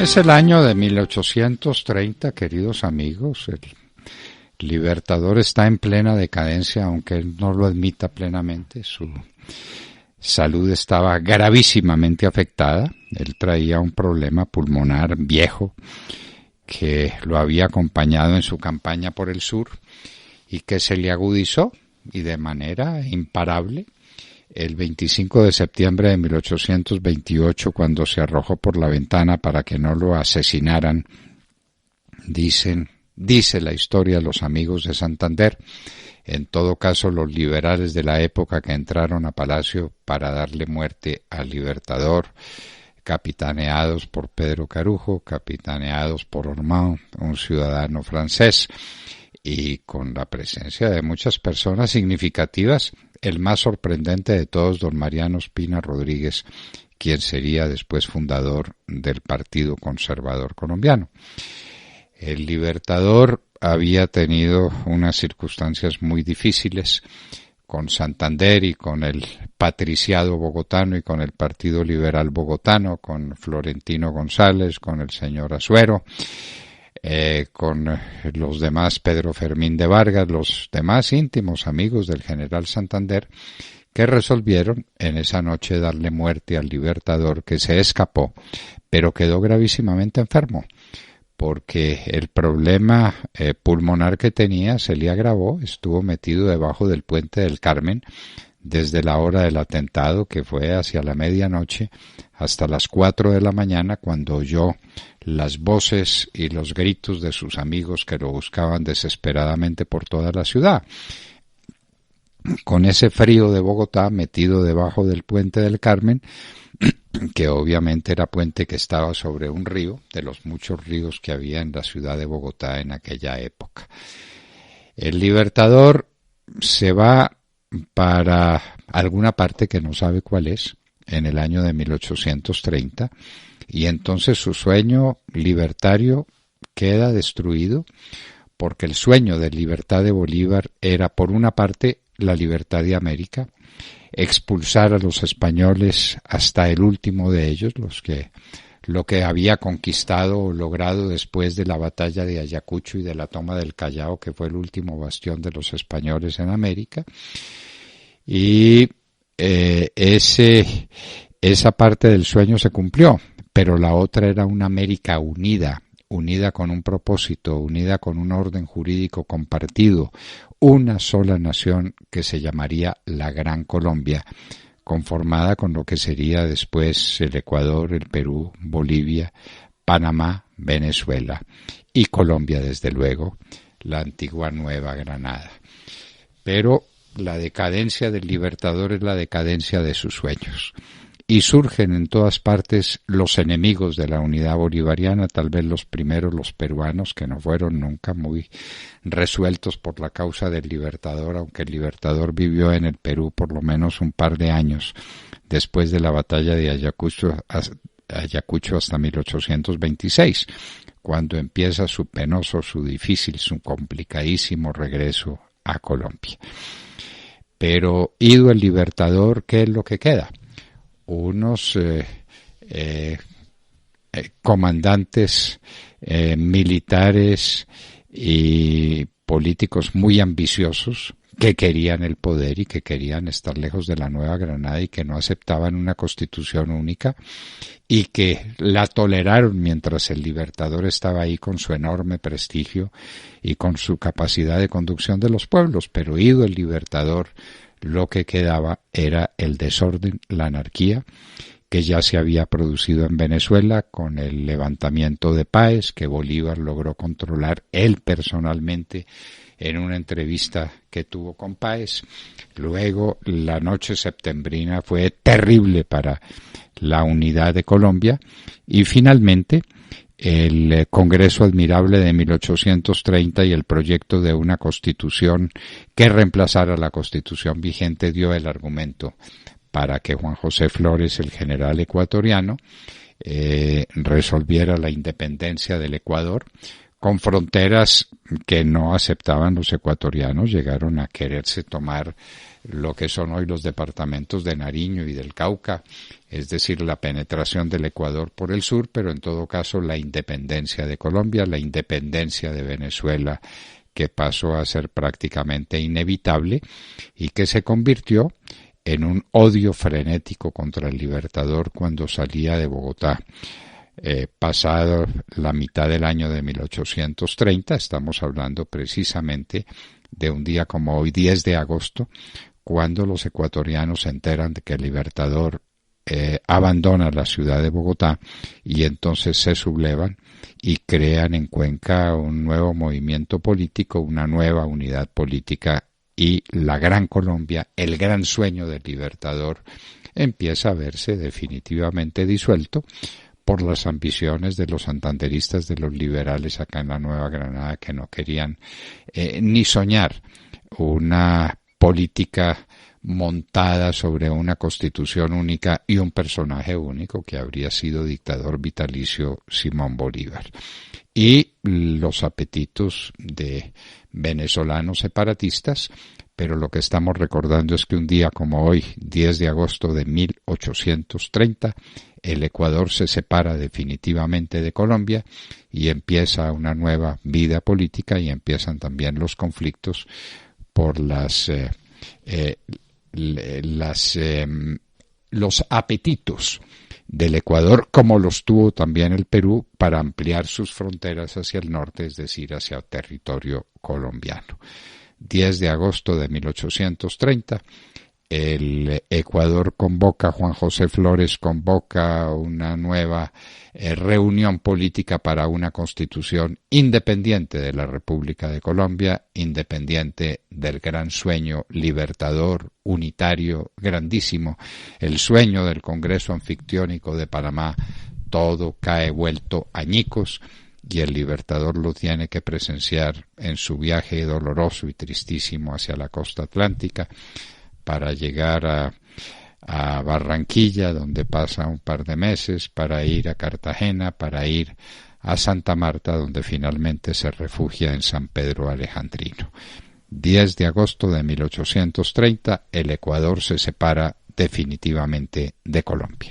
Es el año de 1830, queridos amigos. El Libertador está en plena decadencia, aunque él no lo admita plenamente. Su salud estaba gravísimamente afectada. Él traía un problema pulmonar viejo que lo había acompañado en su campaña por el sur y que se le agudizó y de manera imparable el 25 de septiembre de 1828, cuando se arrojó por la ventana para que no lo asesinaran. Dice la historia de los amigos de Santander, en todo caso los liberales de la época que entraron a Palacio para darle muerte al Libertador, capitaneados por Pedro Carujo, capitaneados por Ormond, un ciudadano francés, y con la presencia de muchas personas significativas, el más sorprendente de todos, don Mariano Ospina Rodríguez, quien sería después fundador del Partido Conservador Colombiano. El Libertador había tenido unas circunstancias muy difíciles con Santander y con el patriciado bogotano y con el Partido Liberal bogotano, con Florentino González, con el señor Azuero, con los demás, Pedro Fermín de Vargas, los demás íntimos amigos del general Santander, que resolvieron en esa noche darle muerte al Libertador, que se escapó, pero quedó gravísimamente enfermo, porque el problema pulmonar que tenía se le agravó. Estuvo metido debajo del puente del Carmen desde la hora del atentado, que fue hacia la medianoche, hasta las 4 de la mañana, cuando oyó las voces y los gritos de sus amigos que lo buscaban desesperadamente por toda la ciudad. Con ese frío de Bogotá, metido debajo del puente del Carmen, que obviamente era puente que estaba sobre un río, de los muchos ríos que había en la ciudad de Bogotá en aquella época. El Libertador se va para alguna parte que no sabe cuál es, en el año de 1830, y entonces su sueño libertario queda destruido, porque el sueño de libertad de Bolívar era, por una parte, la libertad de América, expulsar a los españoles hasta el último de ellos, lo que había conquistado o logrado después de la batalla de Ayacucho y de la toma del Callao, que fue el último bastión de los españoles en América. Y esa parte del sueño se cumplió, pero la otra era una América unida con un propósito, unida con un orden jurídico compartido, una sola nación que se llamaría la Gran Colombia, conformada con lo que sería después el Ecuador, el Perú, Bolivia, Panamá, Venezuela y Colombia, desde luego, la antigua Nueva Granada. Pero la decadencia del Libertador es la decadencia de sus sueños. Y surgen en todas partes los enemigos de la unidad bolivariana, tal vez los primeros los peruanos, que no fueron nunca muy resueltos por la causa del Libertador, aunque el Libertador vivió en el Perú por lo menos un par de años después de la batalla de Ayacucho hasta 1826, cuando empieza su penoso, su difícil, su complicadísimo regreso a Colombia. Pero ido el Libertador, ¿qué es lo que queda? Unos comandantes militares y políticos muy ambiciosos que querían el poder y que querían estar lejos de la Nueva Granada y que no aceptaban una constitución única y que la toleraron mientras el Libertador estaba ahí con su enorme prestigio y con su capacidad de conducción de los pueblos. Pero ido el Libertador, lo que quedaba era el desorden, la anarquía, que ya se había producido en Venezuela con el levantamiento de Páez, que Bolívar logró controlar él personalmente en una entrevista que tuvo con Páez. Luego, la noche septembrina fue terrible para la unidad de Colombia, y finalmente el Congreso Admirable de 1830 y el proyecto de una constitución que reemplazara la constitución vigente dio el argumento para que Juan José Flores, el general ecuatoriano, resolviera la independencia del Ecuador con fronteras que no aceptaban los ecuatorianos, llegaron a quererse tomar lo que son hoy los departamentos de Nariño y del Cauca, es decir, la penetración del Ecuador por el sur, pero en todo caso la independencia de Colombia, la independencia de Venezuela, que pasó a ser prácticamente inevitable y que se convirtió en un odio frenético contra el Libertador cuando salía de Bogotá. Pasado la mitad del año de 1830, estamos hablando precisamente de un día como hoy, 10 de agosto, cuando los ecuatorianos se enteran de que el Libertador abandona la ciudad de Bogotá y entonces se sublevan y crean en Cuenca un nuevo movimiento político, una nueva unidad política, y la Gran Colombia, el gran sueño del Libertador, empieza a verse definitivamente disuelto por las ambiciones de los santanderistas, de los liberales acá en la Nueva Granada, que no querían ni soñar una política montada sobre una constitución única y un personaje único que habría sido dictador vitalicio Simón Bolívar. Y los apetitos de venezolanos separatistas, pero lo que estamos recordando es que un día como hoy, 10 de agosto de 1830, el Ecuador se separa definitivamente de Colombia y empieza una nueva vida política, y empiezan también los conflictos por los apetitos del Ecuador, como los tuvo también el Perú, para ampliar sus fronteras hacia el norte, es decir, hacia el territorio colombiano. 10 de agosto de 1830, el Ecuador convoca, Juan José Flores convoca una nueva reunión política para una constitución independiente de la República de Colombia, independiente del gran sueño libertador, unitario, grandísimo, el sueño del Congreso Anfictiónico de Panamá. Todo cae vuelto añicos y el Libertador lo tiene que presenciar en su viaje doloroso y tristísimo hacia la costa atlántica, para llegar a Barranquilla, donde pasa un par de meses, para ir a Cartagena, para ir a Santa Marta, donde finalmente se refugia en San Pedro Alejandrino. 10 de agosto de 1830, el Ecuador se separa definitivamente de Colombia.